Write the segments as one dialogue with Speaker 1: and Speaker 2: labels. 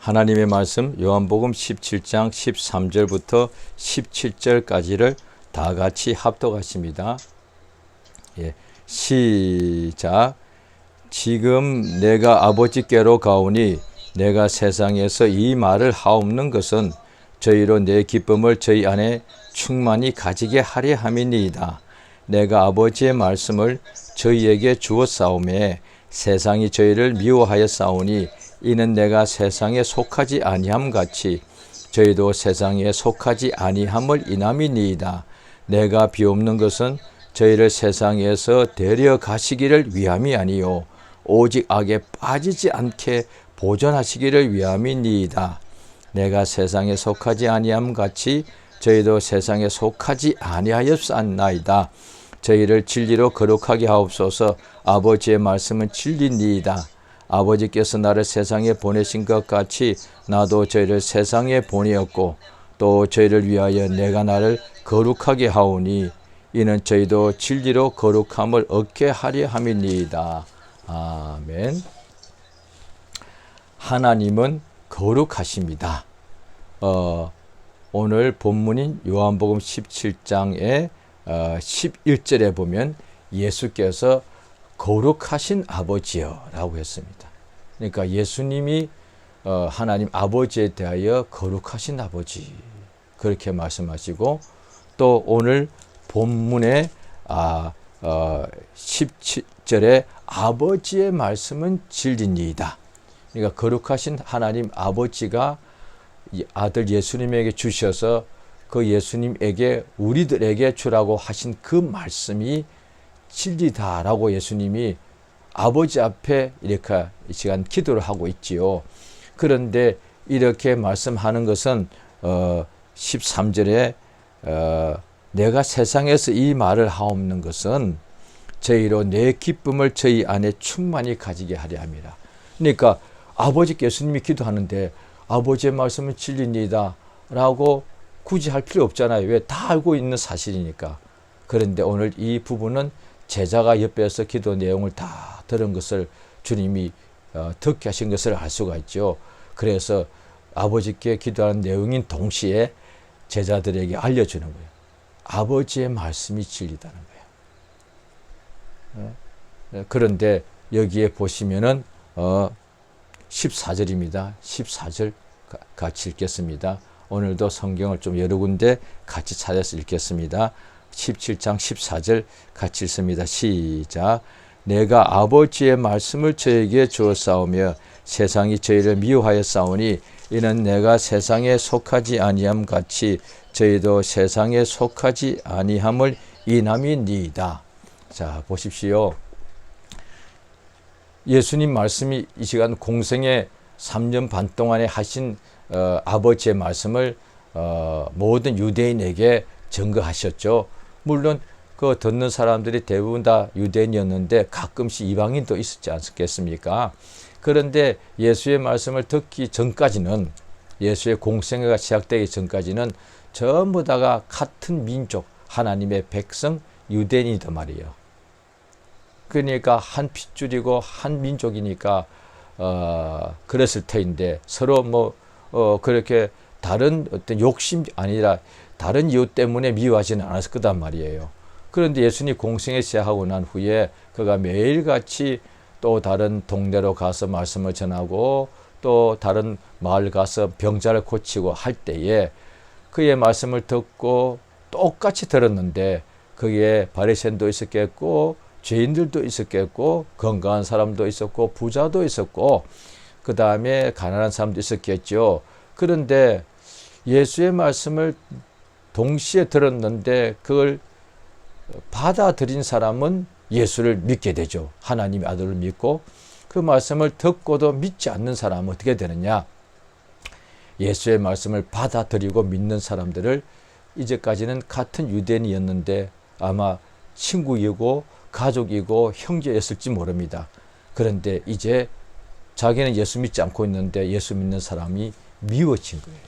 Speaker 1: 하나님의 말씀 요한복음 17장 13절부터 17절까지를 다 같이 합독하십니다. 시작. 지금 내가 아버지께로 가오니 내가 세상에서 이 말을 하옵는 것은 저희로 내 기쁨을 저희 안에 충만히 가지게 하려 함이니이다. 내가 아버지의 말씀을 저희에게 주었사오매 세상이 저희를 미워하였사오니 이는 내가 세상에 속하지 아니함 같이 저희도 세상에 속하지 아니함을 인함이니이다. 내가 비옵는 것은 저희를 세상에서 데려가시기를 위함이 아니요 오직 악에 빠지지 않게 보존하시기를 위함이니이다. 내가 세상에 속하지 아니함 같이 저희도 세상에 속하지 아니하였사나이다. 저희를 진리로 거룩하게 하옵소서. 아버지의 말씀은 진리니이다. 아버지께서 나를 세상에 보내신 것 같이 나도 저희를 세상에 보내었고 또 저희를 위하여 내가 나를 거룩하게 하오니 이는 저희도 진리로 거룩함을 얻게 하려 함이니이다. 아멘. 하나님은 거룩하십니다. 오늘 본문인 요한복음 17장의 11절에 보면 예수께서 거룩하신 아버지여 라고 했습니다. 그러니까 예수님이 하나님 아버지에 대하여 거룩하신 아버지 그렇게 말씀하시고 또 오늘 본문의 17절에 아버지의 말씀은 진리니이다. 그러니까 거룩하신 하나님 아버지가 아들 예수님에게 주셔서 그 예수님에게 우리들에게 주라고 하신 그 말씀이 진리다라고 예수님이 아버지 앞에 이렇게 이 시간 기도를 하고 있지요. 그런데 이렇게 말씀하는 것은 13절에 내가 세상에서 이 말을 하옵는 것은 저희로 내 기쁨을 저희 안에 충만히 가지게 하려 함이라. 그러니까 아버지께 예수님이 기도하는데 아버지의 말씀은 진리니다 라고 굳이 할 필요 없잖아요. 왜? 다 알고 있는 사실이니까. 그런데 오늘 이 부분은 제자가 옆에서 기도 내용을 다 들은 것을 주님이 듣게 하신 것을 알 수가 있죠. 그래서 아버지께 기도하는 내용인 동시에 제자들에게 알려주는 거예요. 아버지의 말씀이 진리다는 거예요. 그런데 여기에 보시면은 14절입니다. 14절 같이 읽겠습니다. 오늘도 성경을 좀 여러 군데 같이 찾아서 읽겠습니다. 17장 14절 같이 읽습니다. 시작. 내가 아버지의 말씀을 저에게 주었사오며 세상이 저희를 미워하였사오니 이는 내가 세상에 속하지 아니함 같이 저희도 세상에 속하지 아니함을 인함이니이다. 자, 보십시오. 예수님 말씀이 이 시간 공생의 3년 반 동안에 하신 아버지의 말씀을 모든 유대인에게 증거하셨죠. 물론 그 듣는 사람들이 대부분 다 유대인이었는데 가끔씩 이방인도 있었지 않겠습니까? 그런데 예수의 말씀을 듣기 전까지는 예수의 공생애가 시작되기 전까지는 전부 다가 같은 민족, 하나님의 백성, 유대인이단 말이에요. 그러니까 한 핏줄이고 한 민족이니까 그랬을 터인데 서로 그렇게 다른 어떤 욕심 아니라 다른 이유 때문에 미워하지는 않았을 거단 말이에요. 그런데 예수님 공생애 시작하고 난 후에 그가 매일같이 또 다른 동네로 가서 말씀을 전하고 또 다른 마을 가서 병자를 고치고 할 때에 그의 말씀을 듣고 똑같이 들었는데 거기에 바리새인도 있었겠고 죄인들도 있었겠고 건강한 사람도 있었고 부자도 있었고 그 다음에 가난한 사람도 있었겠죠. 그런데 예수의 말씀을 동시에 들었는데 그걸 받아들인 사람은 예수를 믿게 되죠. 하나님의 아들을 믿고 그 말씀을 듣고도 믿지 않는 사람은 어떻게 되느냐? 예수의 말씀을 받아들이고 믿는 사람들을 이제까지는 같은 유대인이었는데 아마 친구이고 가족이고 형제였을지 모릅니다. 그런데 이제 자기는 예수 믿지 않고 있는데 예수 믿는 사람이 미워진 거예요.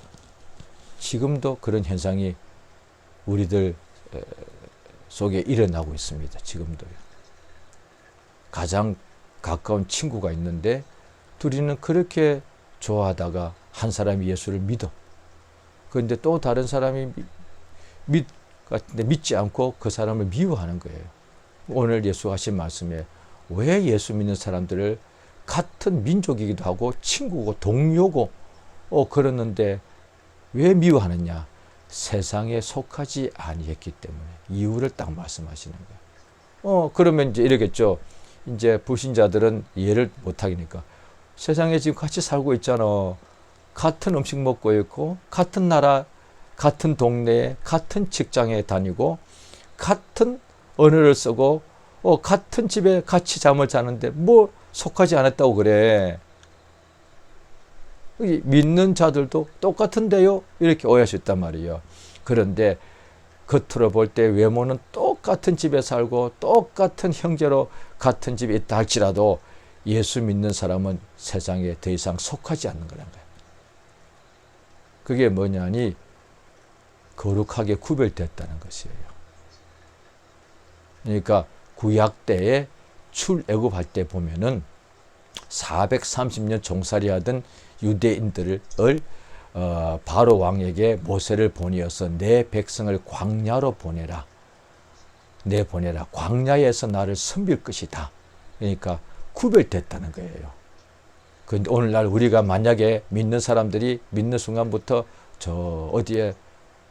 Speaker 1: 지금도 그런 현상이 우리들 속에 일어나고 있습니다. 지금도요. 가장 가까운 친구가 있는데 둘이는 그렇게 좋아하다가 한 사람이 예수를 믿어. 그런데 또 다른 사람이 믿지 않고 그 사람을 미워하는 거예요. 오늘 예수 하신 말씀에 왜 예수 믿는 사람들을 같은 민족이기도 하고 친구고 동료고 그러는데 왜 미워하느냐? 세상에 속하지 아니했기 때문에. 이유를 딱 말씀하시는 거예요. 그러면 이제 이러겠죠. 이제 불신자들은 이해를 못 하니까 세상에 지금 같이 살고 있잖아. 같은 음식 먹고 있고 같은 나라, 같은 동네에, 같은 직장에 다니고 같은 언어를 쓰고 같은 집에 같이 잠을 자는데 뭐 속하지 않았다고 그래. 믿는 자들도 똑같은데요? 이렇게 오해할 수 있단 말이에요. 그런데 겉으로 볼 때 외모는 똑같은 집에 살고 똑같은 형제로 같은 집에 있다 할지라도 예수 믿는 사람은 세상에 더 이상 속하지 않는 거란 거예요. 그게 뭐냐니 거룩하게 구별됐다는 것이에요. 그러니까 구약 때에 출애굽할 때 보면은 430년 종살이하던 유대인들을 바로 왕에게 모세를 보내어서 내 백성을 광야로 보내라. 내보내라. 광야에서 나를 섬길 것이다. 그러니까 구별됐다는 거예요. 그런데 오늘날 우리가 만약에 믿는 사람들이 믿는 순간부터 저 어디에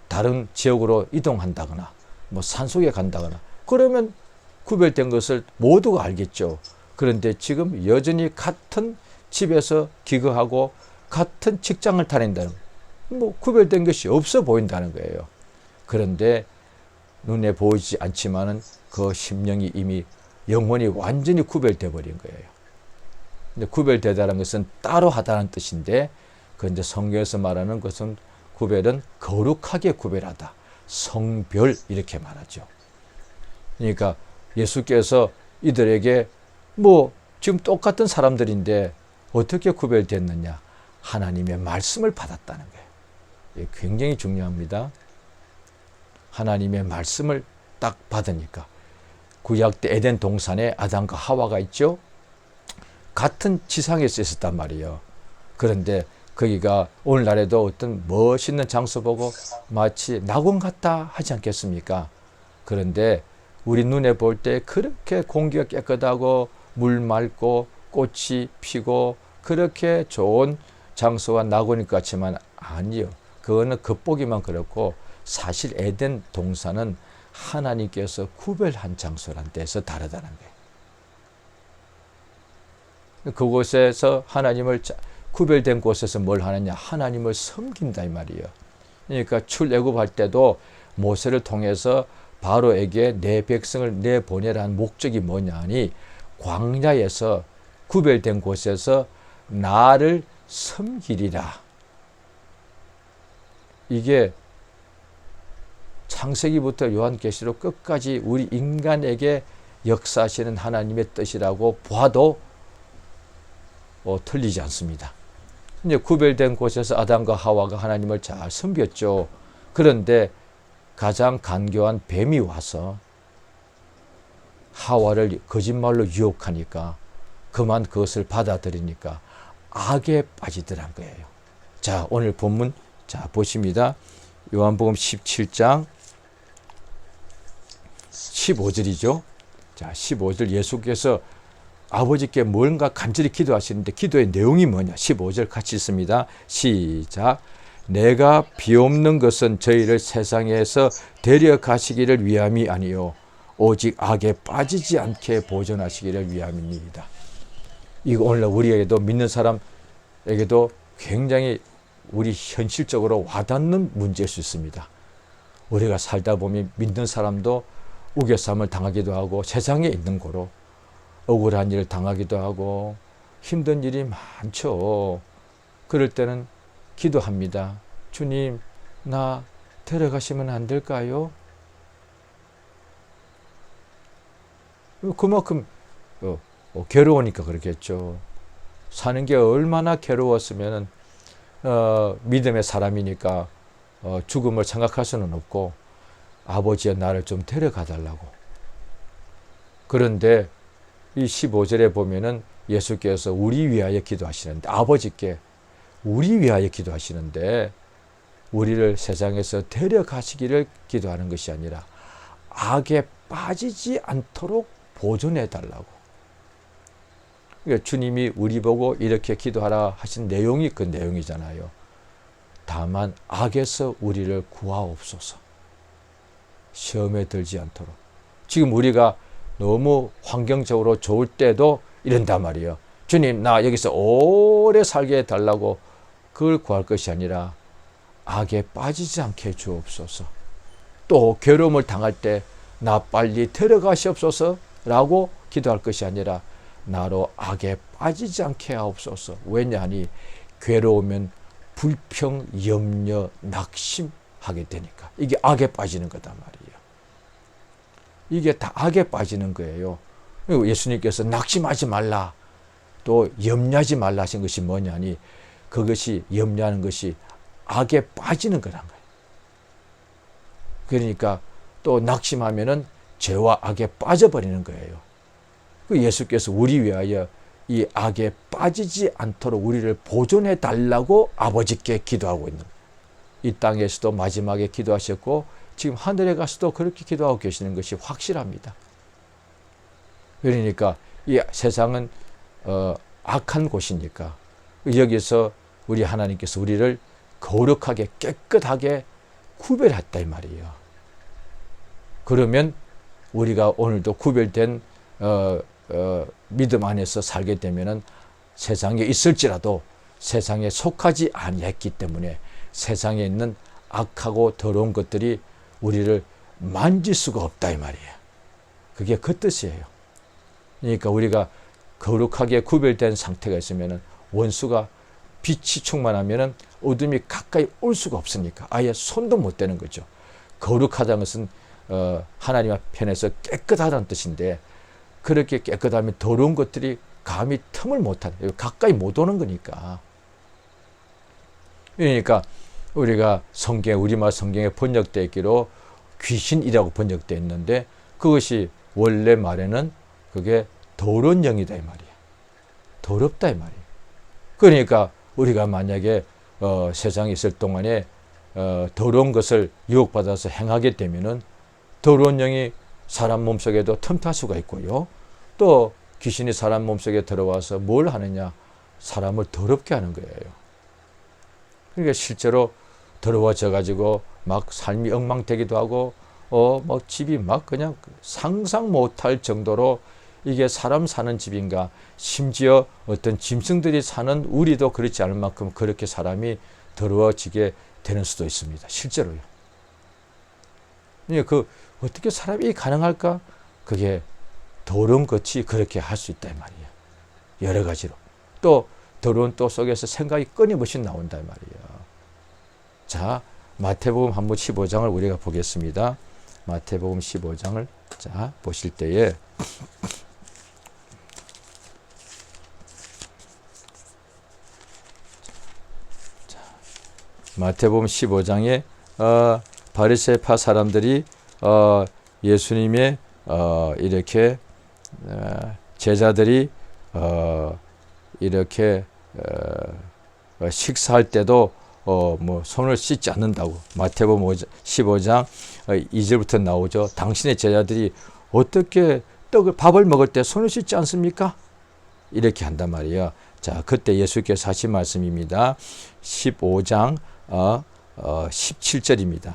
Speaker 1: 다른 지역으로 이동한다거나 뭐 산속에 간다거나 그러면 구별된 것을 모두가 알겠죠. 그런데 지금 여전히 같은 집에서 기거하고 같은 직장을 다닌다는 뭐 구별된 것이 없어 보인다는 거예요. 그런데 눈에 보이지 않지만은 그 심령이 이미 영혼이 완전히 구별돼 버린 거예요. 근데 구별되다는 것은 따로 하다는 뜻인데 그런데 성경에서 말하는 것은 구별은 거룩하게 구별하다. 성별 이렇게 말하죠. 그러니까 예수께서 이들에게 뭐 지금 똑같은 사람들인데 어떻게 구별됐느냐? 하나님의 말씀을 받았다는 거예요. 이게 굉장히 중요합니다. 하나님의 말씀을 딱 받으니까 구약 때 에덴 동산에 아담과 하와가 있죠. 같은 지상에서 있었단 말이에요. 그런데 거기가 오늘날에도 어떤 멋있는 장소 보고 마치 낙원 같다 하지 않겠습니까? 그런데 우리 눈에 볼 때 그렇게 공기가 깨끗하고 물 맑고 꽃이 피고 그렇게 좋은 장소와 낙원일 것 같지만 아니요. 그거는 겉보기만 그렇고 사실 에덴 동산은 하나님께서 구별한 장소란 데서 다르다는 거예요. 그곳에서 하나님을 구별된 곳에서 뭘 하느냐? 하나님을 섬긴다 이 말이에요. 그러니까 출애굽할 때도 모세를 통해서 바로에게 내 백성을 내보내라는 목적이 뭐냐니 광야에서 구별된 곳에서 나를 섬기리라. 이게 창세기부터 요한계시록 끝까지 우리 인간에게 역사하시는 하나님의 뜻이라고 봐도 틀리지 않습니다. 이제 구별된 곳에서 아담과 하와가 하나님을 잘 섬겼죠. 그런데 가장 간교한 뱀이 와서 하와를 거짓말로 유혹하니까 그만 그것을 받아들이니까 악에 빠지더란 거예요. 자, 오늘 본문 자 보십니다. 요한복음 17장 15절이죠. 자, 15절 예수께서 아버지께 뭔가 간절히 기도하시는데 기도의 내용이 뭐냐? 15절 같이 있습니다. 시작. 내가 비옵는 것은 저희를 세상에서 데려가시기를 위함이 아니요 오직 악에 빠지지 않게 보존하시기를 위함입니다. 이거 오늘날 우리에게도 믿는 사람에게도 굉장히 우리 현실적으로 와닿는 문제일 수 있습니다. 우리가 살다 보면 믿는 사람도 우겨쌈을 당하기도 하고 세상에 있는 거로 억울한 일을 당하기도 하고 힘든 일이 많죠. 그럴 때는 기도합니다. 주님, 나 데려가시면 안 될까요? 그만큼 괴로우니까 그렇겠죠. 사는 게 얼마나 괴로웠으면 믿음의 사람이니까 죽음을 생각할 수는 없고 아버지의 나를 좀 데려가 달라고. 그런데 이 15절에 보면은 예수께서 우리 위하여 기도하시는데 아버지께 우리 위하여 기도하시는데 우리를 세상에서 데려가시기를 기도하는 것이 아니라 악에 빠지지 않도록 보존해 달라고. 그러니까 주님이 우리 보고 이렇게 기도하라 하신 내용이 그 내용이잖아요. 다만 악에서 우리를 구하옵소서. 시험에 들지 않도록. 지금 우리가 너무 환경적으로 좋을 때도 이런단 말이에요. 주님, 나 여기서 오래 살게 해달라고 그걸 구할 것이 아니라 악에 빠지지 않게 주옵소서. 또 괴로움을 당할 때 나 빨리 데려가시옵소서 라고 기도할 것이 아니라 나로 악에 빠지지 않게 하옵소서. 왜냐하니 괴로우면 불평, 염려, 낙심하게 되니까. 이게 악에 빠지는 거단 말이에요. 이게 다 악에 빠지는 거예요. 예수님께서 낙심하지 말라, 또 염려하지 말라 하신 것이 뭐냐니, 그것이 염려하는 것이 악에 빠지는 거란 거예요. 그러니까 또 낙심하면은 죄와 악에 빠져버리는 거예요. 그 예수께서 우리 위하여 이 악에 빠지지 않도록 우리를 보존해 달라고 아버지께 기도하고 있는 거예요. 이 땅에서도 마지막에 기도하셨고 지금 하늘에 가서도 그렇게 기도하고 계시는 것이 확실합니다. 그러니까 이 세상은 악한 곳이니까 여기서 우리 하나님께서 우리를 거룩하게 깨끗하게 구별했다 이 말이에요. 그러면 우리가 오늘도 구별된 믿음 안에서 살게 되면은 세상에 있을지라도 세상에 속하지 아니했기 때문에 세상에 있는 악하고 더러운 것들이 우리를 만질 수가 없다 이 말이에요. 그게 그 뜻이에요. 그러니까 우리가 거룩하게 구별된 상태가 있으면은 원수가 빛이 충만하면은 어둠이 가까이 올 수가 없으니까 아예 손도 못 대는 거죠. 거룩하다는 것은 하나님 편에서 깨끗하다는 뜻인데 그렇게 깨끗하면 더러운 것들이 감히 틈을 못하는, 가까이 못 오는 거니까. 그러니까 우리가 성경에, 우리말 성경에 번역되어 있기로 귀신이라고 번역되어 있는데 그것이 원래 말에는 그게 더러운 영이다 이 말이에요. 더럽다 이 말이에요. 그러니까 우리가 만약에 세상에 있을 동안에 더러운 것을 유혹받아서 행하게 되면은 더러운 영이 사람 몸속에도 틈탈 수가 있고요. 또 귀신이 사람 몸속에 들어와서 뭘 하느냐? 사람을 더럽게 하는 거예요. 그러니까 실제로 더러워져 가지고 막 삶이 엉망되기도 하고 막 집이 막 그냥 상상 못할 정도로 이게 사람 사는 집인가, 심지어 어떤 짐승들이 사는 우리도 그렇지 않을 만큼 그렇게 사람이 더러워지게 되는 수도 있습니다. 실제로요. 그 어떻게 사람이 가능할까? 그게 더러운 것이 그렇게 할 수 있다 이 말이에요. 여러 가지로. 또 더러운 또 속에서 생각이 끊임없이 나온다 이 말이에요. 자, 마태복음 한번 15장을 우리가 보겠습니다. 마태복음 15장을 자 보실 때에 마태복음 15장에 바리새파 사람들이 예수님의 이렇게 제자들이 이렇게 식사할 때도 뭐 손을 씻지 않는다고 마태복음 15장 2절부터 나오죠. 당신의 제자들이 어떻게 밥을 먹을 때 손을 씻지 않습니까? 이렇게 한단 말이에요. 자, 그때 예수께서 하신 말씀입니다. 15장 17절입니다.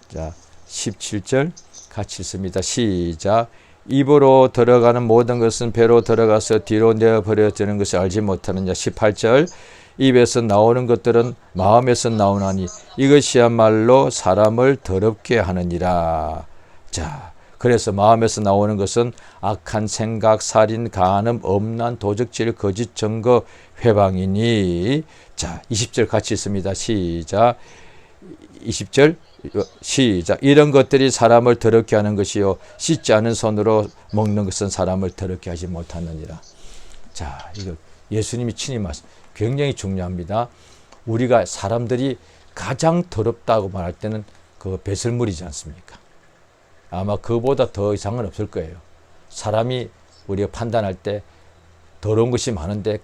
Speaker 1: 자, 17절 같이 읽습니다. 시작. 입으로 들어가는 모든 것은 배로 들어가서 뒤로 내어버려지는 것을 알지 못하느냐. 18절. 입에서 나오는 것들은 마음에서 나오나니 이것이야말로 사람을 더럽게 하느니라. 자, 그래서 마음에서 나오는 것은 악한 생각, 살인, 간음, 엄난, 도적질, 거짓 증거, 회방이니. 자, 20절 같이 있습니다. 시작. 20절 시작. 이런 것들이 사람을 더럽게 하는 것이요 씻지 않은 손으로 먹는 것은 사람을 더럽게 하지 못하느니라. 자, 이거 예수님이 친히 말씀, 굉장히 중요합니다. 우리가 사람들이 가장 더럽다고 말할 때는 그 배설물이지 않습니까? 아마 그보다 더 이상은 없을 거예요. 사람이 우리가 판단할 때 더러운 것이 많은데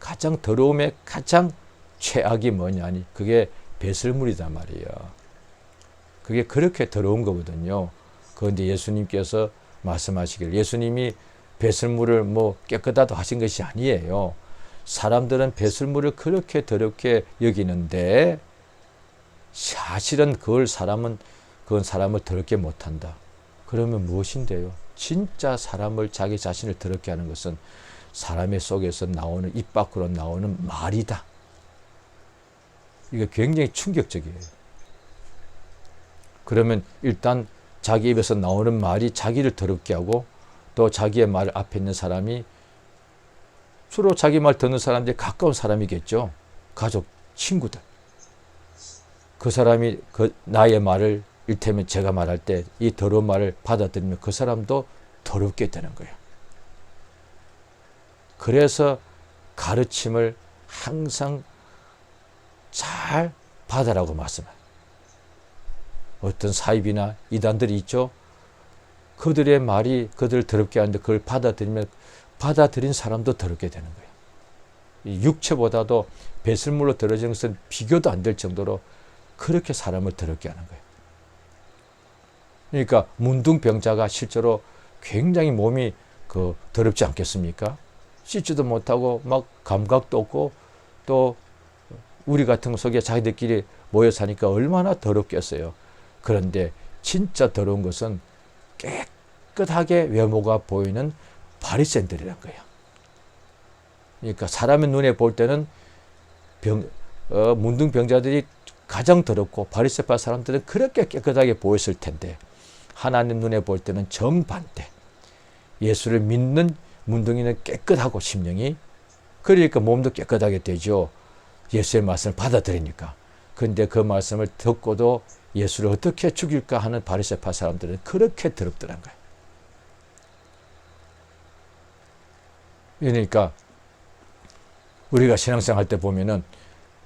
Speaker 1: 가장 더러움에 가장 최악이 뭐냐니 그게 배설물이단 말이에요. 그게 그렇게 더러운 거거든요. 그런데 예수님께서 말씀하시길 예수님이 배설물을 뭐 깨끗하다 하신 것이 아니에요. 사람들은 배설물을 그렇게 더럽게 여기는데 사실은 그건 사람을 더럽게 못한다. 그러면 무엇인데요? 진짜 사람을 자기 자신을 더럽게 하는 것은 사람의 속에서 나오는 입 밖으로 나오는 말이다. 이게 굉장히 충격적이에요. 그러면 일단 자기 입에서 나오는 말이 자기를 더럽게 하고 또 자기의 말 앞에 있는 사람이 주로 자기 말 듣는 사람들이 가까운 사람이겠죠. 가족, 친구들. 그 사람이 나의 말을 일테면 제가 말할 때 이 더러운 말을 받아들이면 그 사람도 더럽게 되는 거예요. 그래서 가르침을 항상 잘 받으라고 말씀해요. 어떤 사입이나 이단들이 있죠. 그들의 말이 그들을 더럽게 하는데 그걸 받아들이면 받아들인 사람도 더럽게 되는 거예요. 육체보다도 배설물로 더러워지는 것은 비교도 안 될 정도로 그렇게 사람을 더럽게 하는 거예요. 그러니까 문둥병자가 실제로 굉장히 몸이 더럽지 않겠습니까? 씻지도 못하고 막 감각도 없고 또 우리 같은 것 속에 자기들끼리 모여 사니까 얼마나 더럽겠어요. 그런데 진짜 더러운 것은 깨끗하게 외모가 보이는 바리새인들이란 거예요. 그러니까 사람의 눈에 볼 때는 문둥병자들이 가장 더럽고 바리새파 사람들은 그렇게 깨끗하게 보였을 텐데 하나님 눈에 볼 때는 정반대. 예수를 믿는 문둥이는 깨끗하고 심령이 그러니까 몸도 깨끗하게 되죠. 예수의 말씀을 받아들이니까. 그런데 그 말씀을 듣고도 예수를 어떻게 죽일까 하는 바리새파 사람들은 그렇게 더럽더란 거예요. 그러니까 우리가 신앙생활 할 때 보면은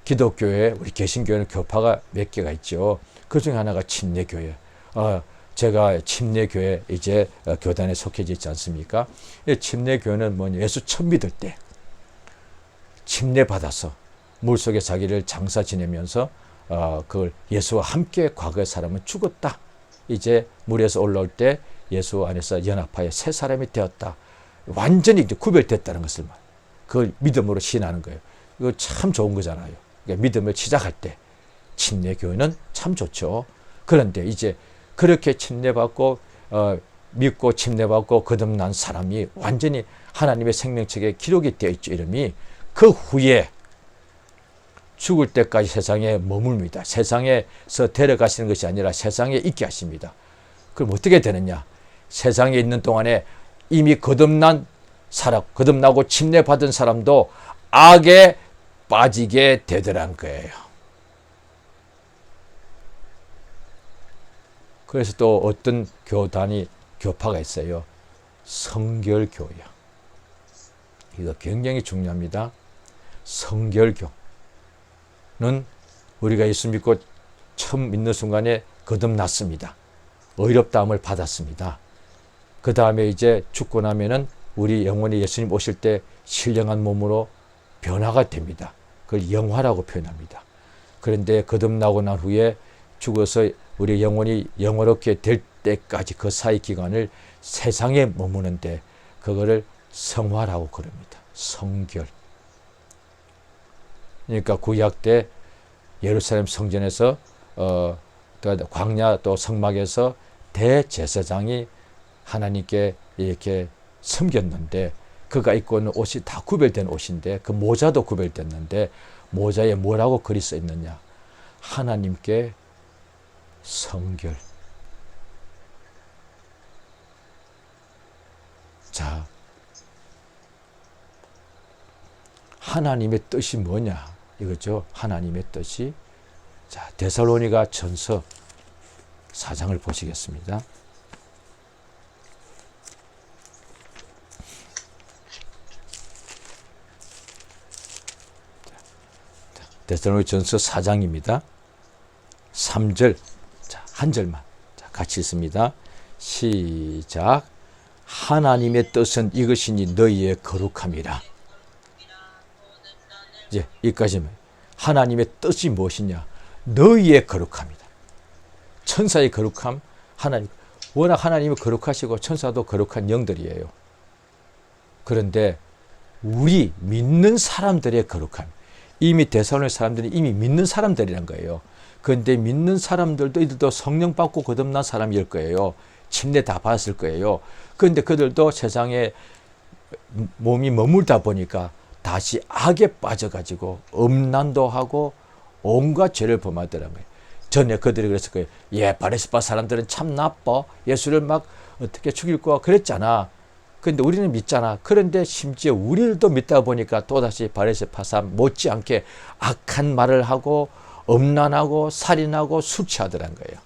Speaker 1: 기독교에 우리 개신교회는 교파가 몇 개가 있죠. 그 중에 하나가 침례교회. 제가 침례교회 이제 교단에 속해져 있지 않습니까? 침례교회는 뭐냐? 예수 처음 믿을 때 침례 받아서 물속에 자기를 장사 지내면서 그걸 예수와 함께 과거의 사람은 죽었다. 이제 물에서 올라올 때 예수 안에서 연합하여 새 사람이 되었다. 완전히 이제 구별됐다는 것을 그걸 믿음으로 시인하는 거예요. 이거 참 좋은 거잖아요. 그러니까 믿음을 시작할 때 침례교회는 참 좋죠. 그런데 이제 그렇게 침례받고 믿고 침례받고 거듭난 사람이 완전히 하나님의 생명책에 기록이 되어 있죠. 이름이. 그 후에 죽을 때까지 세상에 머물니다. 세상에서 데려가시는 것이 아니라 세상에 있게 하십니다. 그럼 어떻게 되느냐? 세상에 있는 동안에 이미 거듭나고 침례받은 사람도 악에 빠지게 되더란 거예요. 그래서 또 어떤 교파가 있어요. 성결교회요. 이거 굉장히 중요합니다. 성결교는 우리가 예수 믿고 처음 믿는 순간에 거듭났습니다. 의롭다함을 받았습니다. 그 다음에 이제 죽고 나면은 우리 영혼이 예수님 오실 때 신령한 몸으로 변화가 됩니다. 그걸 영화라고 표현합니다. 그런데 거듭나고 난 후에 죽어서 우리 영혼이 영원롭게 될 때까지 그 사이 기간을 세상에 머무는데 그거를 성화라고 그럽니다. 성결. 그러니까 구약 때 예루살렘 성전에서 광야 또 성막에서 대제사장이 하나님께 이렇게 섬겼는데 그가 입고 있는 옷이 다 구별된 옷인데 그 모자도 구별됐는데 모자에 뭐라고 글이 써 있느냐? 하나님께 성결. 자, 하나님의 뜻이 뭐냐? 이거죠. 하나님의 뜻이. 자, 데살로니가 전서 4장을 보시겠습니다. 데살로니가 전서 4장입니다. 3절. 자, 한 절만. 자, 같이 읽습니다. 시작. 하나님의 뜻은 이것이니 너희의 거룩함이라. 이제 여기까지만. 하나님의 뜻이 무엇이냐? 너희의 거룩함이다. 천사의 거룩함, 하나님. 워낙 하나님이 거룩하시고 천사도 거룩한 영들이에요. 그런데 우리 믿는 사람들의 거룩함. 이미 데살로니가 사람들이 이미 믿는 사람들이란 거예요. 그런데 믿는 사람들도 이들도 성령 받고 거듭난 사람일 거예요. 침례 다 받았을 거예요. 그런데 그들도 세상에 몸이 머물다 보니까 다시 악에 빠져가지고 음란도 하고 온갖 죄를 범하더라는 거예요. 전에 그들이 그랬을 거예요. 예, 바리새파 사람들은 참 나빠. 예수를 막 어떻게 죽일 거야 그랬잖아. 그런데 우리는 믿잖아. 그런데 심지어 우리도 믿다 보니까 또다시 바리새파 사람 못지않게 악한 말을 하고 음란하고 살인하고 술 취하더란 거예요.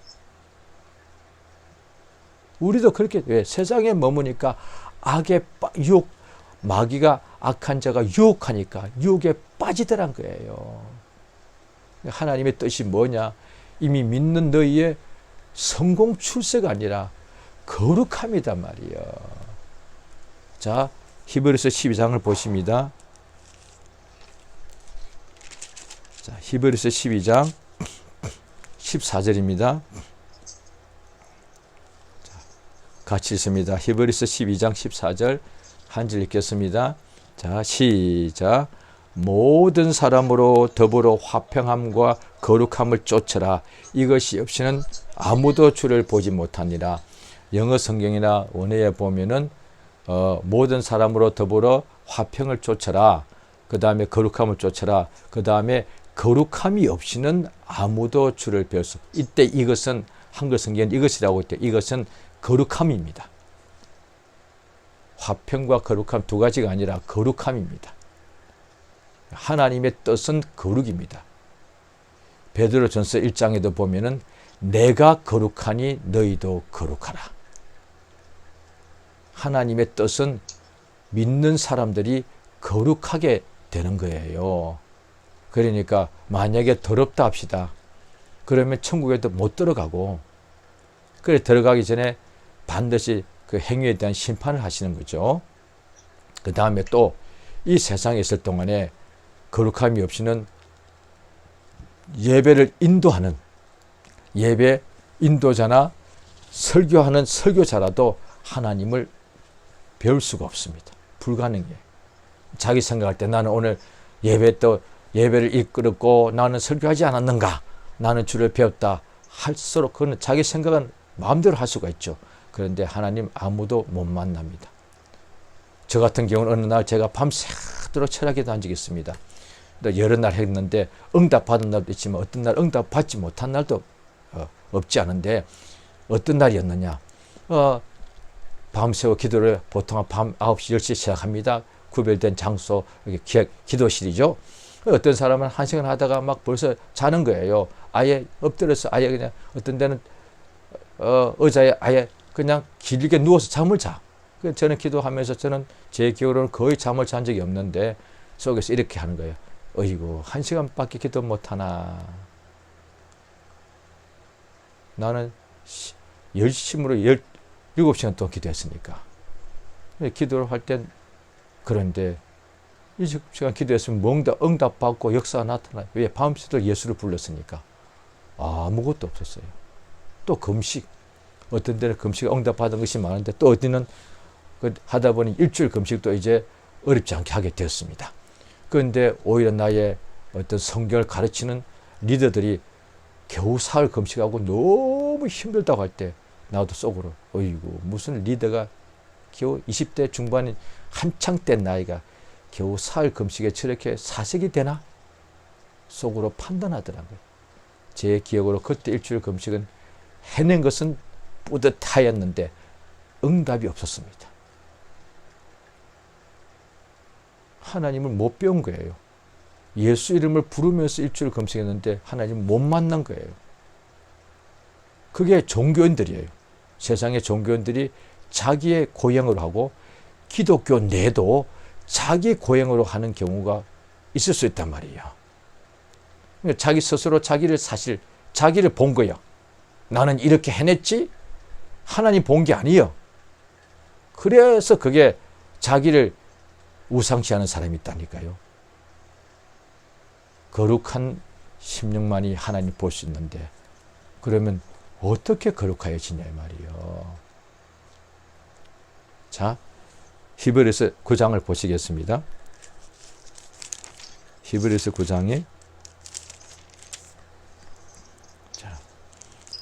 Speaker 1: 우리도 그렇게 왜 세상에 머무니까 악의 유혹, 마귀가 악한 자가 유혹하니까 유혹에 빠지더란 거예요. 하나님의 뜻이 뭐냐? 이미 믿는 너희의 성공 출세가 아니라 거룩함이단 말이에요. 자, 히브리서 12장을 보십니다. 자, 히브리서 12장 14절입니다. 자, 같이 읽습니다. 히브리서 12장 14절 한 절 읽겠습니다. 자, 시작. 모든 사람으로 더불어 화평함과 거룩함을 쫓으라. 이것이 없이는 아무도 주를 보지 못하니라. 영어 성경이나 원어에 보면은 모든 사람으로 더불어 화평을 쫓아라. 그 다음에 거룩함을 쫓아라. 그 다음에 거룩함이 없이는 아무도 주를 배울 수. 이때 이것은 한글 성경은 이것이라고 했대. 이것은 거룩함입니다. 화평과 거룩함 두 가지가 아니라 거룩함입니다. 하나님의 뜻은 거룩입니다. 베드로전서 1장에도 보면은 내가 거룩하니 너희도 거룩하라. 하나님의 뜻은 믿는 사람들이 거룩하게 되는 거예요. 그러니까 만약에 더럽다 합시다. 그러면 천국에도 못 들어가고, 그래 들어가기 전에 반드시 그 행위에 대한 심판을 하시는 거죠. 그 다음에 또 이 세상에 있을 동안에 거룩함이 없이는 예배를 인도하는 예배 인도자나 설교하는 설교자라도 하나님을 배울 수가 없습니다. 불가능해. 자기 생각할 때 나는 오늘 예배를 이끌었고 나는 설교하지 않았는가? 나는 주를 배웠다. 할수록 그는 자기 생각은 마음대로 할 수가 있죠. 그런데 하나님 아무도 못 만납니다. 저 같은 경우는 어느 날 제가 밤새도록 철학에도 한 적이 있습니다. 여러 날 했는데 응답 받은 날도 있지만 어떤 날 응답 받지 못한 날도 없지 않은데 어떤 날이었느냐. 밤새워 기도를 보통 밤 9시, 10시 시작합니다. 구별된 장소, 기도실이죠. 어떤 사람은 1시간 하다가 막 벌써 자는 거예요. 아예 엎드려서 아예 그냥 어떤 데는 의자에 아예 그냥 길게 누워서 잠을 자. 저는 기도하면서 저는 제 기억으로는 거의 잠을 잔 적이 없는데 속에서 이렇게 하는 거예요. 어이구, 1시간밖에 기도 못하나. 나는 열심으로 17시간 동안 기도했으니까. 기도를 할 땐 그런데 20시간 기도했으면 응답 받고 역사가 나타나요. 왜? 밤새도록 예수를 불렀으니까. 아무것도 없었어요. 또 금식. 어떤 데는 금식 응답 받은 것이 많은데 또 어디는 하다 보니 일주일 금식도 이제 어렵지 않게 하게 되었습니다. 그런데 오히려 나의 어떤 성경을 가르치는 리더들이 겨우 사흘 금식하고 너무 힘들다고 할 때 나도 속으로 어이구, 무슨 리더가 겨우 20대 중반인 한창 때 나이가 겨우 사흘 금식에 저렇게 사색이 되나? 속으로 판단하더라고요. 제 기억으로 그때 일주일 금식은 해낸 것은 뿌듯하였는데 응답이 없었습니다. 하나님을 못 배운 거예요. 예수 이름을 부르면서 일주일 금식했는데 하나님을 못 만난 거예요. 그게 종교인들이에요. 세상의 종교인들이 자기의 고향으로 하고 기독교 내도 자기 고향으로 하는 경우가 있을 수 있단 말이에요. 그러니까 자기 스스로 자기를 본 거예요. 나는 이렇게 해냈지? 하나님 본 게 아니에요. 그래서 그게 자기를 우상시하는 사람이 있다니까요. 거룩한 심령만이 하나님 볼 수 있는데 그러면 어떻게 거룩하여지냐 이 말이요. 자, 히브리서 9장을 보시겠습니다. 히브리서 9장에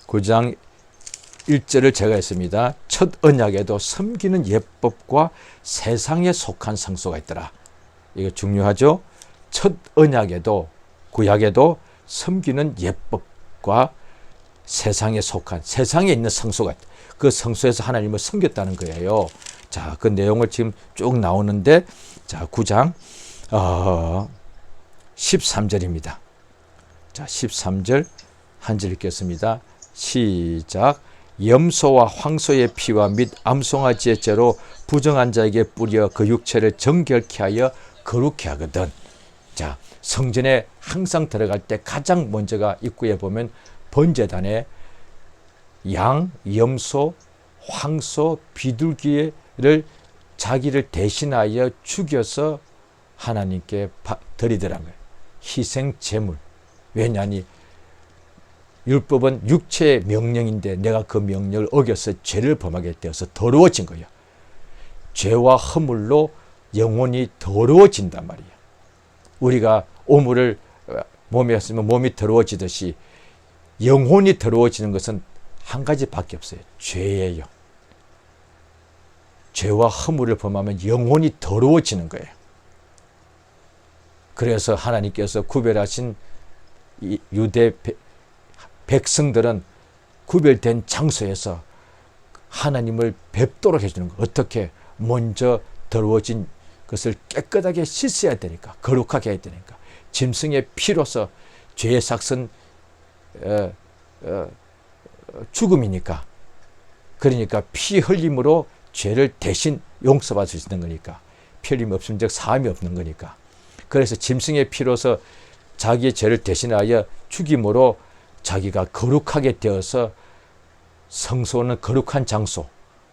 Speaker 1: 9장 1절을 제가 했습니다. 첫 언약에도 섬기는 예법과 세상에 속한 상소가 있더라. 이거 중요하죠. 첫 언약에도 구약에도 섬기는 예법과 세상에 속한 세상에 있는 성소가 있다. 그 성소에서 하나님을 섬겼다는 거예요. 자, 그 내용을 지금 쭉 나오는데 자, 9장 13절입니다. 자, 13절 한 절 읽겠습니다. 시작. 염소와 황소의 피와 및 암송아지의 째로 부정한 자에게 뿌려 그 육체를 정결케 하여 거룩케 하거든. 자, 성전에 항상 들어갈 때 가장 먼저가 입구에 보면 번제단에 양, 염소, 황소, 비둘기를 자기를 대신하여 죽여서 하나님께 드리더라는 거예요. 희생 제물. 왜냐하니 율법은 육체의 명령인데 내가 그 명령을 어겨서 죄를 범하게 되어서 더러워진 거예요. 죄와 허물로 영혼이 더러워진단 말이에요. 우리가 오물을 몸에 했으면 몸이 더러워지듯이 영혼이 더러워지는 것은 한 가지밖에 없어요. 죄예요. 죄와 허물을 범하면 영혼이 더러워지는 거예요. 그래서 하나님께서 구별하신 유대 백성들은 구별된 장소에서 하나님을 뵙도록 해주는 거. 어떻게? 먼저 더러워진 것을 깨끗하게 씻어야 되니까, 거룩하게 해야 되니까. 짐승의 피로서 죄의 삭은 죽음이니까. 그러니까 피 흘림으로 죄를 대신 용서받을 수 있는 거니까. 피 흘림 없으면 즉 사함이 없는 거니까. 그래서 짐승의 피로서 자기의 죄를 대신하여 죽임으로 자기가 거룩하게 되어서 성소는 거룩한 장소,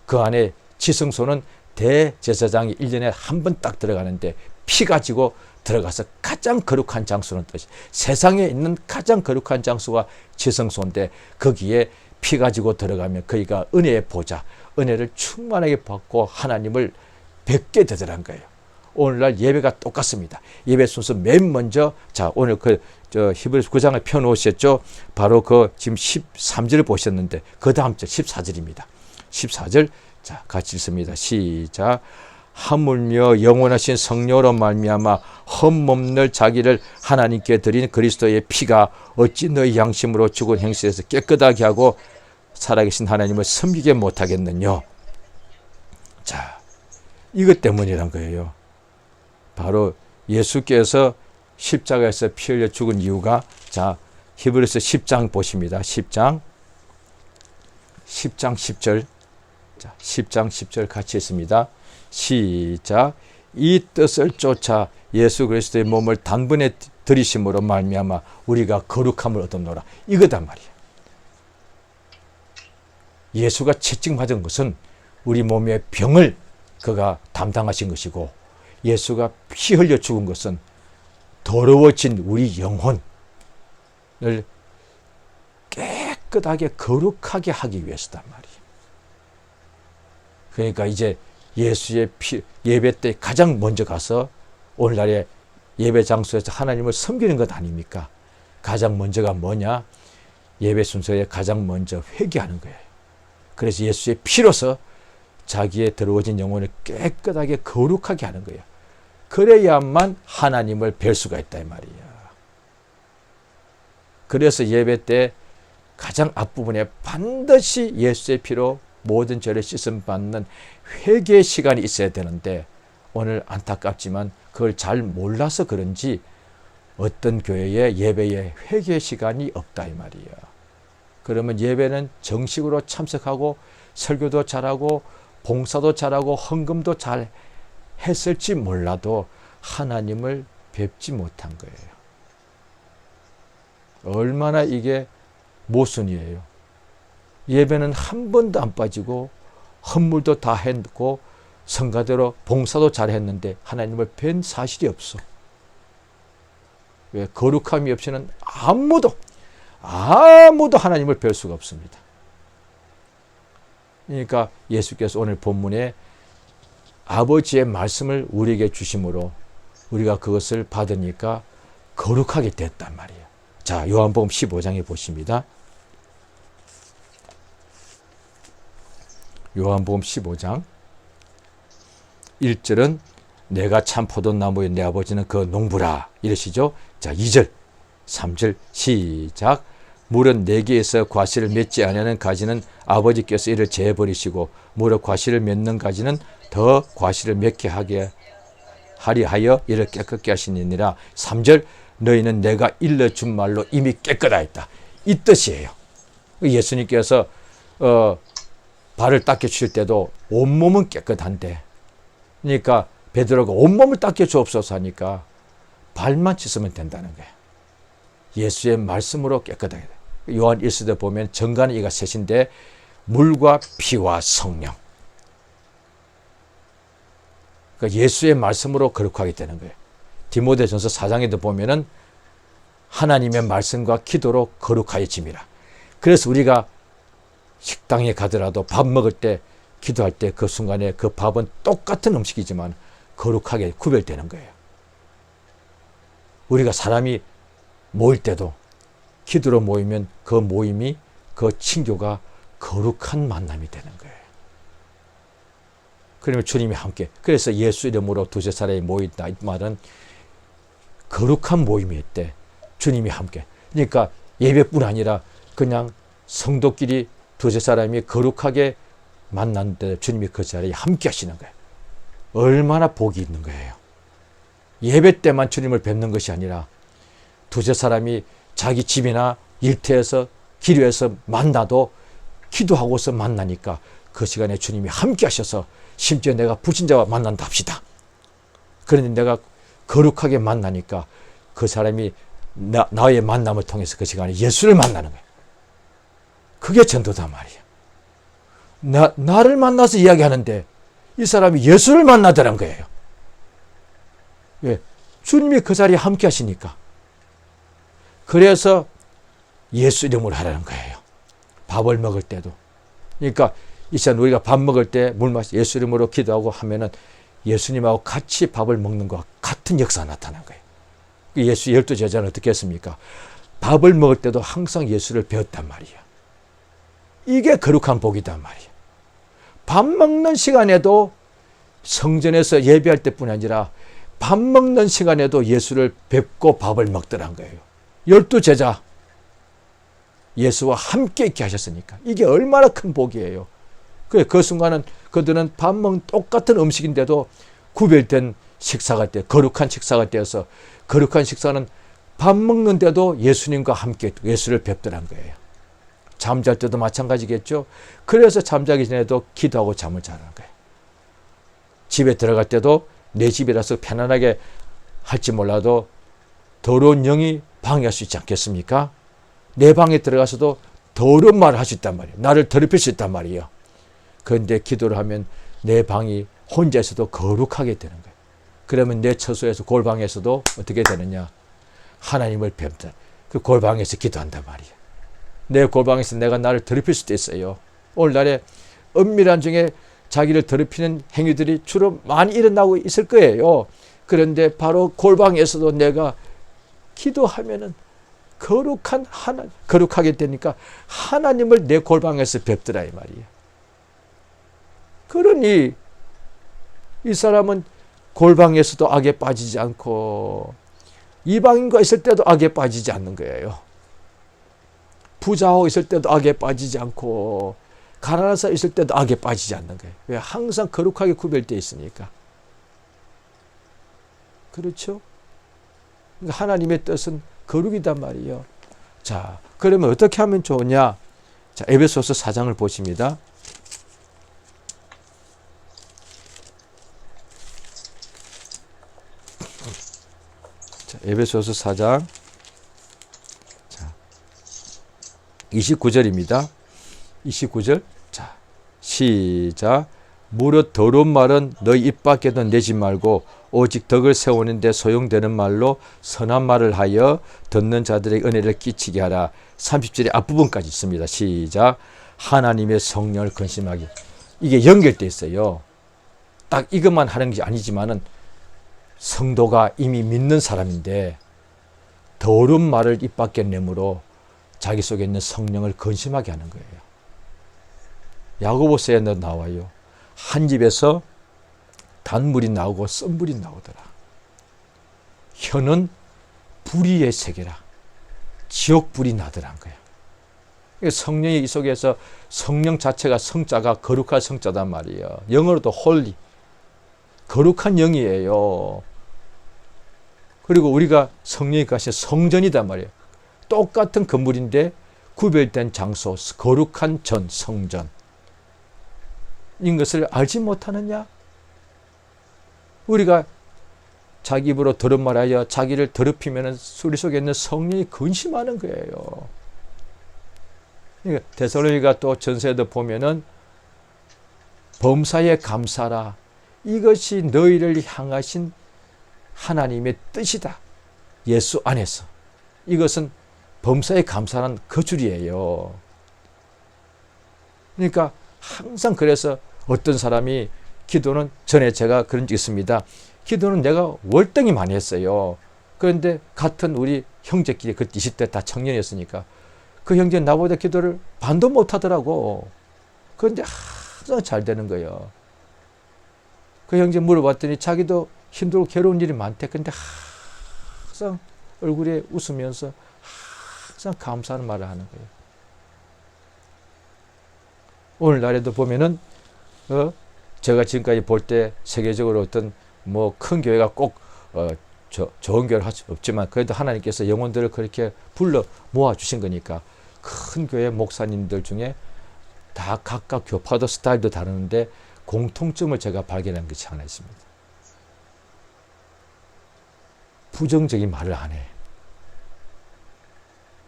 Speaker 1: 그 안에 지성소는 대제사장이 1년에 한 번 딱 들어가는데 피 가지고 들어가서 가장 거룩한 장소는 뜻이 세상에 있는 가장 거룩한 장소가 지성소인데 거기에 피 가지고 들어가면 거기가 은혜의 보좌, 은혜를 충만하게 받고 하나님을 뵙게 되더란 거예요. 오늘날 예배가 똑같습니다. 예배 순서 맨 먼저 자 오늘 히브리서 9장을 펴놓으셨죠. 바로 지금 13절을 보셨는데 그 다음 절 14절입니다. 14절 자 같이 읽습니다. 시작. 하물며 영원하신 성령으로 말미암아 헛몸을 자기를 하나님께 드린 그리스도의 피가 어찌 너희 양심으로 죽은 행실에서 깨끗하게 하고 살아계신 하나님을 섬기게 못하겠느냐. 자 이것 때문이란 거예요. 바로 예수께서 십자가에서 피 흘려 죽은 이유가 자 히브리서 10장 보십니다. 10장 10절 자 10장 10절 같이 있습니다. 시작. 이 뜻을 쫓아 예수 그리스도의 몸을 단번에 들이심으로 말미암아 우리가 거룩함을 얻었노라. 이거단 말이에요. 예수가 채찍맞은 것은 우리 몸의 병을 그가 담당하신 것이고 예수가 피 흘려 죽은 것은 더러워진 우리 영혼을 깨끗하게 거룩하게 하기 위해서단 말이에요. 그러니까 이제 예수의 예배 때 가장 먼저 가서 오늘날의 예배 장소에서 하나님을 섬기는 것 아닙니까? 가장 먼저가 뭐냐? 예배 순서에 가장 먼저 회개하는 거예요. 그래서 예수의 피로서 자기의 더러워진 영혼을 깨끗하게 거룩하게 하는 거예요. 그래야만 하나님을 뵐 수가 있다 이 말이야. 그래서 예배 때 가장 앞부분에 반드시 예수의 피로 모든 죄를 씻음 받는 회개의 시간이 있어야 되는데 오늘 안타깝지만 그걸 잘 몰라서 그런지 어떤 교회에 예배에 회개의 시간이 없다 이 말이야. 그러면 예배는 정식으로 참석하고 설교도 잘하고 봉사도 잘하고 헌금도 잘 했을지 몰라도 하나님을 뵙지 못한 거예요. 얼마나 이게 모순이에요. 예배는 한 번도 안 빠지고 헌물도 다 했고 성가대로 봉사도 잘 했는데 하나님을 뵌 사실이 없어. 왜? 거룩함이 없이는 아무도 하나님을 뵐 수가 없습니다. 그러니까 예수께서 오늘 본문에 아버지의 말씀을 우리에게 주심으로 우리가 그것을 받으니까 거룩하게 됐단 말이에요. 자, 요한복음 15장에 보십니다. 요한복음 15장 1절은 내가 참 포도나무에 내 아버지는 그 농부라 이러시죠. 자, 2절 3절 시작. 물은 내게에서 과실을 맺지 아니하는 가지는 아버지께서 이를 제버리시고 무릇 과실을 맺는 가지는 더 과실을 맺게 하게 하리하여 이를 깨끗게 하시니라. 3절 너희는 내가 일러준 말로 이미 깨끗하였다. 이 뜻이에요. 예수님께서 발을 닦여주실 때도 온몸은 깨끗한데, 그러니까 베드로가 온몸을 닦여주옵소서 하니까 발만 씻으면 된다는 거예요. 예수의 말씀으로 깨끗하게 돼. 요한 1서에 보면 정관은 이가 셋인데 물과 피와 성령. 그러니까 예수의 말씀으로 거룩하게 되는 거예요. 디모데전서 4장에도 보면은 하나님의 말씀과 기도로 거룩하여짐이라. 그래서 우리가 식당에 가더라도 밥 먹을 때 기도할 때 그 순간에 그 밥은 똑같은 음식이지만 거룩하게 구별되는 거예요. 우리가 사람이 모일 때도 기도로 모이면 그 모임이 그 친교가 거룩한 만남이 되는 거예요. 그러면 주님이 함께, 그래서 예수 이름으로 두세 사람이 모인다 이 말은 거룩한 모임이었대. 주님이 함께. 그러니까 예배뿐 아니라 그냥 성도끼리 두세 사람이 거룩하게 만났는데 주님이 그 자리에 함께 하시는 거예요. 얼마나 복이 있는 거예요. 예배 때만 주님을 뵙는 것이 아니라 두세 사람이 자기 집이나 일터에서 기류에서 만나도 기도하고서 만나니까 그 시간에 주님이 함께 하셔서 심지어 내가 불신자와 만난다 합시다. 그런데 내가 거룩하게 만나니까 그 사람이 나의 만남을 통해서 그 시간에 예수를 만나는 거예요. 그게 전도단 말이에요. 나를 만나서 이야기하는데 이 사람이 예수를 만나더란 거예요. 왜? 주님이 그 자리에 함께 하시니까. 그래서 예수 이름으로 하라는 거예요. 밥을 먹을 때도. 그러니까 이 시간 우리가 밥 먹을 때 물 마시 예수 이름으로 기도하고 하면은 예수님하고 같이 밥을 먹는 것과 같은 역사가 나타난 거예요. 예수 12제자는 어떻게 했습니까? 밥을 먹을 때도 항상 예수를 배웠단 말이에요. 이게 거룩한 복이단 말이에요. 밥 먹는 시간에도 성전에서 예배할 때뿐 아니라 밥 먹는 시간에도 예수를 뵙고 밥을 먹더란 거예요. 12제자 예수와 함께 있게 하셨으니까 이게 얼마나 큰 복이에요. 그 순간은 그들은 밥 먹는 똑같은 음식인데도 구별된 식사가 돼, 거룩한 식사가 되어서 거룩한 식사는 밥 먹는데도 예수님과 함께 예수를 뵙더란 거예요. 잠잘 때도 마찬가지겠죠. 그래서 잠자기 전에도 기도하고 잠을 자는 거예요. 집에 들어갈 때도 내 집이라서 편안하게 할지 몰라도 더러운 영이 방해할 수 있지 않겠습니까? 내 방에 들어가서도 더러운 말을 할 수 있단 말이에요. 나를 더럽힐 수 있단 말이에요. 그런데 기도를 하면 내 방이 혼자 있어도 거룩하게 되는 거예요. 그러면 내 처소에서 골방에서도 어떻게 되느냐? 하나님을 뵙다. 그 골방에서 기도한단 말이에요. 내 골방에서 내가 나를 더럽힐 수도 있어요. 오늘날에 은밀한 중에 자기를 더럽히는 행위들이 주로 많이 일어나고 있을 거예요. 그런데 바로 골방에서도 내가 기도하면은 거룩하게 되니까 하나님을 내 골방에서 뵙더라 이 말이에요. 그러니 이 사람은 골방에서도 악에 빠지지 않고 이방인과 있을 때도 악에 빠지지 않는 거예요. 부자하고 있을 때도 악에 빠지지 않고 가난한 사람 있을 때도 악에 빠지지 않는 거예요. 왜? 항상 거룩하게 구별되어 있으니까. 그렇죠? 그러니까 하나님의 뜻은 거룩이단 말이에요. 자, 그러면 어떻게 하면 좋으냐? 자, 에베소서 4장을 보십니다. 자, 에베소서 4장 29절입니다. 29절. 자, 시작. 무릇 더러운 말은 너희 입 밖에도 내지 말고 오직 덕을 세우는데 소용되는 말로 선한 말을 하여 듣는 자들에게 은혜를 끼치게 하라. 30절의 앞부분까지 있습니다. 시작. 하나님의 성령을 근심하기. 이게 연결되어 있어요. 딱 이것만 하는 게 아니지만은 성도가 이미 믿는 사람인데 더러운 말을 입 밖에 내므로 자기 속에 있는 성령을 근심하게 하는 거예요. 야고보서에 나와요. 한 집에서 단물이 나오고 썬물이 나오더라. 혀는 불의의 세계라. 지옥불이 나더란 거야. 성령이 이 속에서 성령 자체가 성자가 거룩한 성자단 말이에요. 영어로도 홀리. 거룩한 영이에요. 그리고 우리가 성령이 가신 성전이단 말이에요. 똑같은 건물인데 구별된 장소, 거룩한 전, 성전. 이것을 알지 못하느냐? 우리가 자기 입으로 더러운 말하여 자기를 더럽히면 우리 속에 있는 성령이 근심하는 거예요. 그러니까 데살로니가 또 전서에도 보면은 범사에 감사라. 이것이 너희를 향하신 하나님의 뜻이다. 예수 안에서. 이것은 범사에 감사하는 그 줄이에요. 그러니까 항상 그래서 어떤 사람이 기도는 전에 제가 그런 적 있습니다. 기도는 내가 월등히 많이 했어요. 그런데 같은 우리 형제끼리 그때 20대 다 청년이었으니까 그 형제는 나보다 기도를 반도 못 하더라고. 그런데 항상 잘 되는 거예요. 그 형제 물어봤더니 자기도 힘들고 괴로운 일이 많대. 근데 항상 얼굴에 웃으면서 항상 감사하는 말을 하는 거예요. 오늘날에도 보면은 제가 지금까지 볼 때 세계적으로 어떤 뭐 큰 교회가 꼭 좋은 교회를 할 수 없지만 그래도 하나님께서 영혼들을 그렇게 불러 모아 주신 거니까 큰 교회 목사님들 중에 다 각각 교파도 스타일도 다르는데 공통점을 제가 발견한 것이 하나 있습니다. 부정적인 말을 안 해.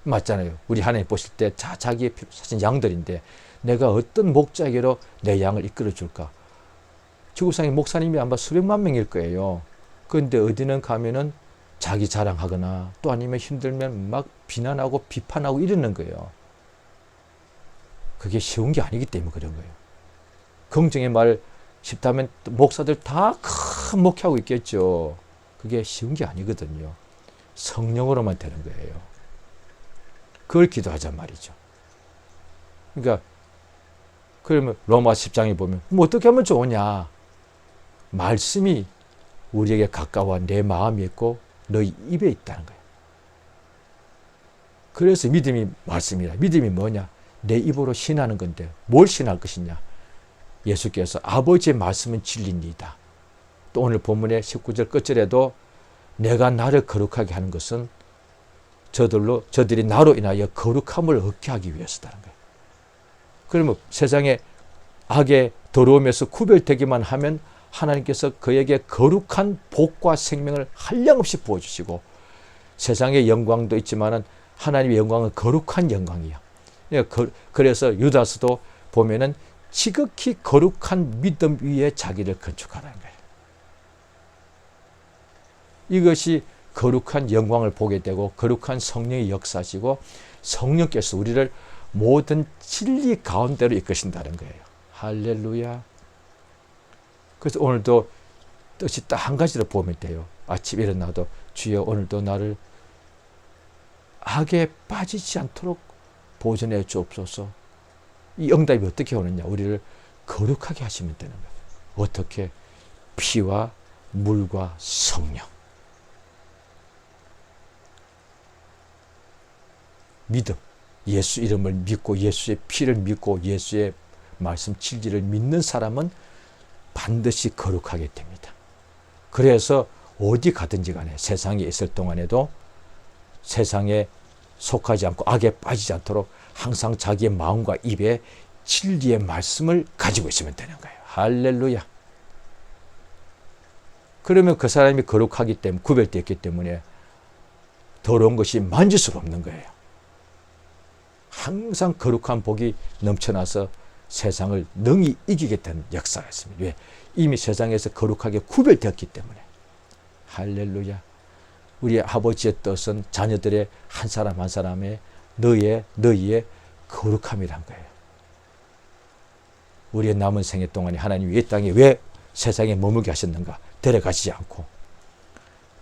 Speaker 1: 맞잖아요. 우리 하나님 보실 때 자기의 사실 양들인데 내가 어떤 목자에게로 내 양을 이끌어 줄까? 지구상의 목사님이 아마 수백만 명일 거예요. 그런데 어디는 가면은 자기 자랑하거나 또 아니면 힘들면 막 비난하고 비판하고 이러는 거예요. 그게 쉬운 게 아니기 때문에 그런 거예요. 긍정의 말 쉽다면 목사들 다 큰 목회하고 있겠죠. 그게 쉬운 게 아니거든요. 성령으로만 되는 거예요. 그걸 기도하자 말이죠. 그러니까 그러면 로마 10장에 보면 뭐 어떻게 하면 좋으냐? 말씀이 우리에게 가까워 내 마음이 있고 너희 입에 있다는 거예요. 그래서 믿음이 말씀이라. 믿음이 뭐냐? 내 입으로 신하는 건데 뭘 신할 것이냐? 예수께서 아버지의 말씀은 진리니이다. 또 오늘 본문의 19절 끝절에도 내가 나를 거룩하게 하는 것은 저들이 나로 인하여 거룩함을 얻게 하기 위해서다는 거예요. 그러면 세상에 악의 더러움에서 구별되기만 하면 하나님께서 그에게 거룩한 복과 생명을 한량없이 부어주시고 세상의 영광도 있지만은 하나님의 영광은 거룩한 영광이야. 그래서 유다스도 보면은 지극히 거룩한 믿음 위에 자기를 건축하라는 거예요. 이것이 거룩한 영광을 보게 되고 거룩한 성령이 역사하시고 성령께서 우리를 모든 진리 가운데로 이끄신다는 거예요. 할렐루야. 그래서 오늘도 뜻이 딱 한 가지로 보면 돼요. 아침 일어나도 주여 오늘도 나를 악에 빠지지 않도록 보존해 주옵소서. 이 응답이 어떻게 오느냐? 우리를 거룩하게 하시면 되는 거예요. 어떻게? 피와 물과 성령. 믿음. 예수 이름을 믿고 예수의 피를 믿고 예수의 말씀 진리를 믿는 사람은 반드시 거룩하게 됩니다. 그래서 어디 가든지 간에 세상에 있을 동안에도 세상에 속하지 않고 악에 빠지지 않도록 항상 자기의 마음과 입에 진리의 말씀을 가지고 있으면 되는 거예요. 할렐루야. 그러면 그 사람이 거룩하기 때문에 구별되었기 때문에 더러운 것이 만질 수가 없는 거예요. 항상 거룩한 복이 넘쳐나서 세상을 능히 이기게 된 역사였습니다. 왜? 이미 세상에서 거룩하게 구별되었기 때문에. 할렐루야. 우리 아버지의 뜻은 자녀들의 한 사람 한 사람의 너희의 거룩함이란 거예요. 우리의 남은 생애 동안에 하나님이 이 땅에 왜 세상에 머물게 하셨는가? 데려가시지 않고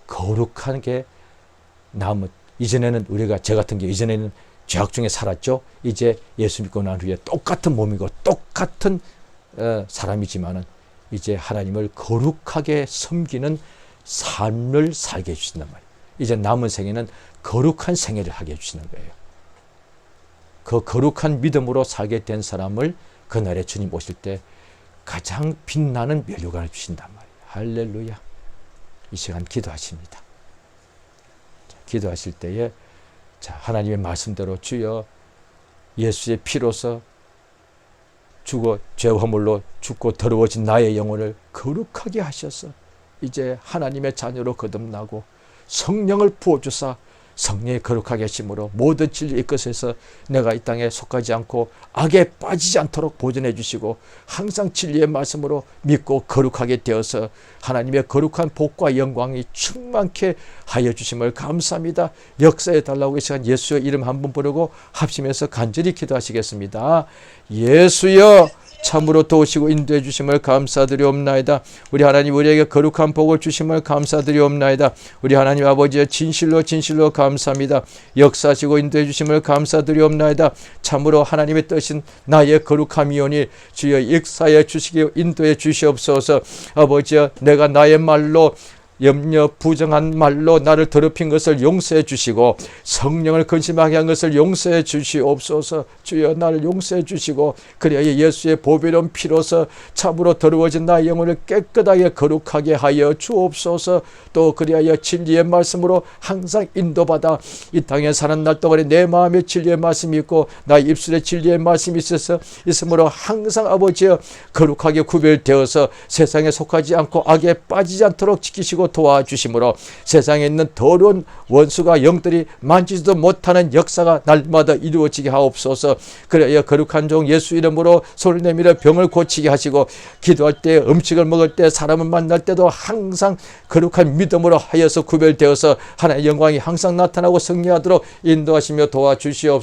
Speaker 1: 거룩하게 이전에는 저 같은 게 이전에는 죄악 중에 살았죠. 이제 예수 믿고 난 후에 똑같은 몸이고 똑같은 사람이지만은 이제 하나님을 거룩하게 섬기는 삶을 살게 해주신단 말이에요. 이제 남은 생에는 거룩한 생애를 하게 해주시는 거예요. 그 거룩한 믿음으로 살게 된 사람을 그날에 주님 오실 때 가장 빛나는 면류관을 주신단 말이에요. 할렐루야. 이 시간 기도하십니다. 기도하실 때에 하나님의 말씀대로 주여 예수의 피로서 죄 허물로 죽고 더러워진 나의 영혼을 거룩하게 하셔서 이제 하나님의 자녀로 거듭나고 성령을 부어주사 성령의 거룩하게 하심으로 모든 진리의 것에서 내가 이 땅에 속하지 않고 악에 빠지지 않도록 보존해 주시고 항상 진리의 말씀으로 믿고 거룩하게 되어서 하나님의 거룩한 복과 영광이 충만케 하여 주심을 감사합니다. 역사에 달라고 이 시간 예수의 이름 한번 부르고 합심해서 간절히 기도하시겠습니다. 예수여 참으로 도우시고 인도해 주심을 감사드리옵나이다. 우리 하나님 우리에게 거룩한 복을 주심을 감사드리옵나이다. 우리 하나님 아버지의 진실로 감사합니다. 역사하시고 인도해 주심을 감사드리옵나이다. 참으로 하나님의 뜻인 나의 거룩함이오니 주여 역사해 주시기 인도해 주시옵소서. 아버지여 내가 나의 말로 염려 부정한 말로 나를 더럽힌 것을 용서해 주시고 성령을 근심하게 한 것을 용서해 주시옵소서. 주여 나를 용서해 주시고 그래야 예수의 보배로운 피로서 참으로 더러워진 나의 영혼을 깨끗하게 거룩하게 하여 주옵소서. 또 그래야 진리의 말씀으로 항상 인도받아 이 땅에 사는 날 동안에 내 마음에 진리의 말씀이 있고 나의 입술에 진리의 말씀이 있으므로 항상 아버지여 거룩하게 구별되어서 세상에 속하지 않고 악에 빠지지 않도록 지키시고 도와주심으로 세상에 있는 더러운 원수가 영들이 만지지도 못하는 역사가 날마다 이루어지게 하옵소서. 그래야 거룩한 종 예수 이름으로 손을 내밀어 병을 고치게 하시고 기도할 때 음식을 먹을 때 사람을 만날 때도 항상 거룩한 믿음으로 하여서 구별되어서 하나님의 영광이 항상 나타나고 승리하도록 인도하시며 도와주시옵소서.